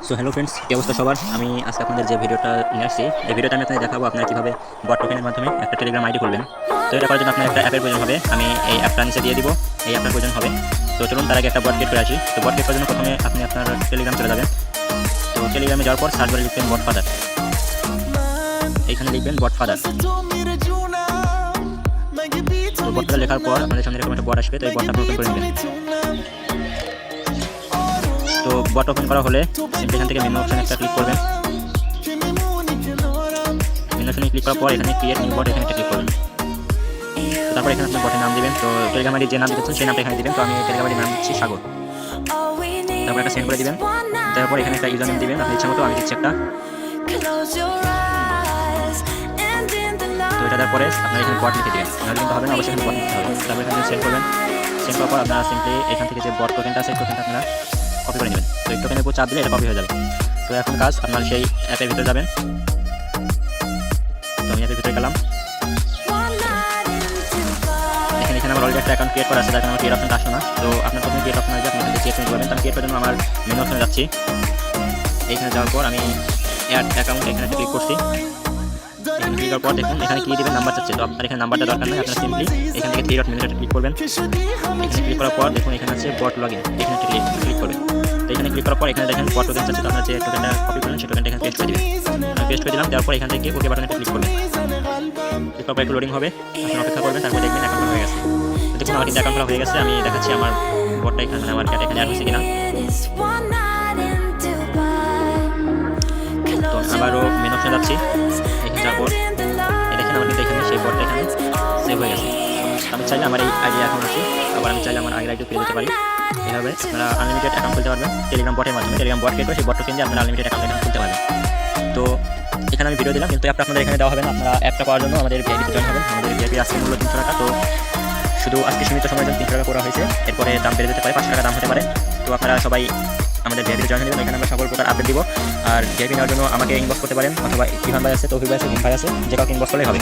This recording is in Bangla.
সো হ্যালো ফ্রেন্ডস, কি অবস্থা সবার? আমি আজকে আপনাদের যে ভিডিওটা নিয়ে আসছি, এই ভিডিওটা আমি আপনাদের দেখাবো আপনারা কীভাবে বট টোকেনের মাধ্যমে একটা টেলিগ্রাম আইডি করবেন। তো এটা করার জন্য আপনার একটা অ্যাপের প্রয়োজন হবে। আমি এই অ্যাপটা নিচে দিয়ে দিব, এই অ্যাপটার প্রয়োজন হবে। তো চলুন তার আগে একটা বট ক্রিয়েট করে আসি। তো বট ক্রিয়েট করার জন্য প্রথমে আপনি আপনার টেলিগ্রাম চলে যাবেন। তো টেলিগ্রামে যাওয়ার পর সার্চ বারে লিখবেন বট ফাদার, এইখানে লিখবেন বট ফাদার। তো বট ফাদার লেখার পর আপনাদের সামনে এরকম একটা বট আসবে, তো এই বটটা আপনি ওপেন করে নেবেন। তো বট ওপেন করা হলে সিম্পলি এখান থেকে মেনু অপশন একটা ক্লিক করবেন। মেনু অপশনে ক্লিক করার পর এখানে ক্রিয়েট নিউ বট, এখানে একটা ক্লিক করবেন। তো তারপর এখানে আপনি বটের নাম দিবেন। তো টেলিগ্রাম আইডি যে নাম দিচ্ছেন সেই নামটা এখানে দিবেন। তো আমি টেলিগ্রাম আইডির নাম দিচ্ছি সাগর। তারপর একটা সেন্ড করে দিবেন। তারপর এখানে একটা ইউজার নেম দিবেন আপনার ইচ্ছা মতো, আমি দিচ্ছি একটা। তো এটা দেওয়ার পরে আপনার এখানে বট লিখে দিবেন, নাহলে কিন্তু হবে না, অবশ্যই এখানে বট লিখতে হবে। তারপর এখানে সেন্ড করবেন। সেন্ড করার পর আপনারা সিম্পলি এখান থেকে যে বট টোকেনটা আছে, টোকেনটা আপনারা কপি করে নেবেন। তো এই টোকেনের উপর চাপ দিলে এটা কপি হয়ে যাবে। তো এখন কাজ, আপনার সেই অ্যাপের ভিতরে যাবেন। তো আমি অ্যাপের ভিতরে গেলাম। এখানে আমার অলরেডি একটা অ্যাকাউন্ট ক্রিয়েট করা আছে, যার কারণে আমার ক্রিয়েট অপশনটা আসলো না। তো আপনার প্রথমে ক্রিয়েট অপশন আসবে, আপনি এখানে ক্রিয়েট করবেন। তো আমি ক্রিয়েট করার জন্য আমার মেনু অপশনে যাচ্ছি। এইখানে যাওয়ার পর আমি অ্যাড অ্যাকাউন্ট এখানে ক্লিক করছি। এখানে ক্লিক করার পর দেখুন এখানে কি দিবেন, নাম্বার চাচ্ছে। তো আপনার এখানে নাম্বারটা দরকার নেই, আপনারা সিম্পলি এখান থেকে থ্রি ডট মেনুতে ক্লিক করবেন। এখানে ক্লিক করার পর দেখুন এখানে আছে বট লগইন, এখানে ক্লিক করবেন। তো এখানে ক্লিক করার পর এখানে দেখেন বট টোকেন চাচ্ছে। তো আপনার যে টোকেনটা কপি করলেন সেই টোকেনটা এখানে পেস্ট করে দিবেন। আমি পেস্ট করে দিলাম। তারপর এখান থেকে ওকে বাটনে ক্লিক করবেন। ক্লিক করার পর একটু লোডিং হবে, আপনি অপেক্ষা করবেন। তারপর দেখবেন অ্যাকাউন্ট হয়ে গেছে। তো দেখুন আমার কিন্তু অ্যাকাউন্ট হয়ে গেছে। আমি দেখাচ্ছি আমার বটটা এখানে, আমার ক্যাট এখানে অ্যাড হয়েছে কিনা। তো আবারও মেনু অপশনে যাচ্ছি। এখানে যাওয়ার পর দেখেন আমার কিন্তু এখানে সেই বটটা এখানে সেভ হয়ে গেছে। আমি চাইলে আমার এই আইডি এখন আছে, আবার আমি চাইলে আমার আগের আইডিও পেয়ে যেতে পারি। এভাবে আপনারা আনলিমিটেড অ্যাকাউন্ট খুলতে পারবেন টেলিগ্রাম বটের মাধ্যমে। টেলিগ্রাম বট ক্রিয়েট করে সেই বট টোকেন দিয়ে আপনারা আনলিমিটেড অ্যাকাউন্ট এখানে খুলতে পারবেন। তো এখানে আমি ভিডিও দিলাম, কিন্তু অ্যাপটা আপনাদের এখানে দেওয়া হবে না। আপনারা অ্যাপটা পাওয়ার জন্য আমাদের ভিআইপিতে জয়েন হবেন। আমাদের ভিআইপি আজকে মূল্য 300 টাকা। তো শুধু আজকে সীমিত সময়ের জন্য 300 টাকা করা হয়েছে, এরপরে দাম বেড়ে যেতে পারে, 500 টাকা দাম হতে পারে। তো আপনারা সবাই আমাদের ভিআইপিতে জয়েন হয়ে যাবেন। এখানে আমরা সকল প্রকার আপডেট দিব। আর ভিআইপি নেওয়ার জন্য আমাকে ইনবক্স করতে পারেন, অথবা ইভান ভাই আছে, তৌফিক ভাই আছে, ভিম ভাই আছে, যে কাউকে ইনবক্স করলেই হবে।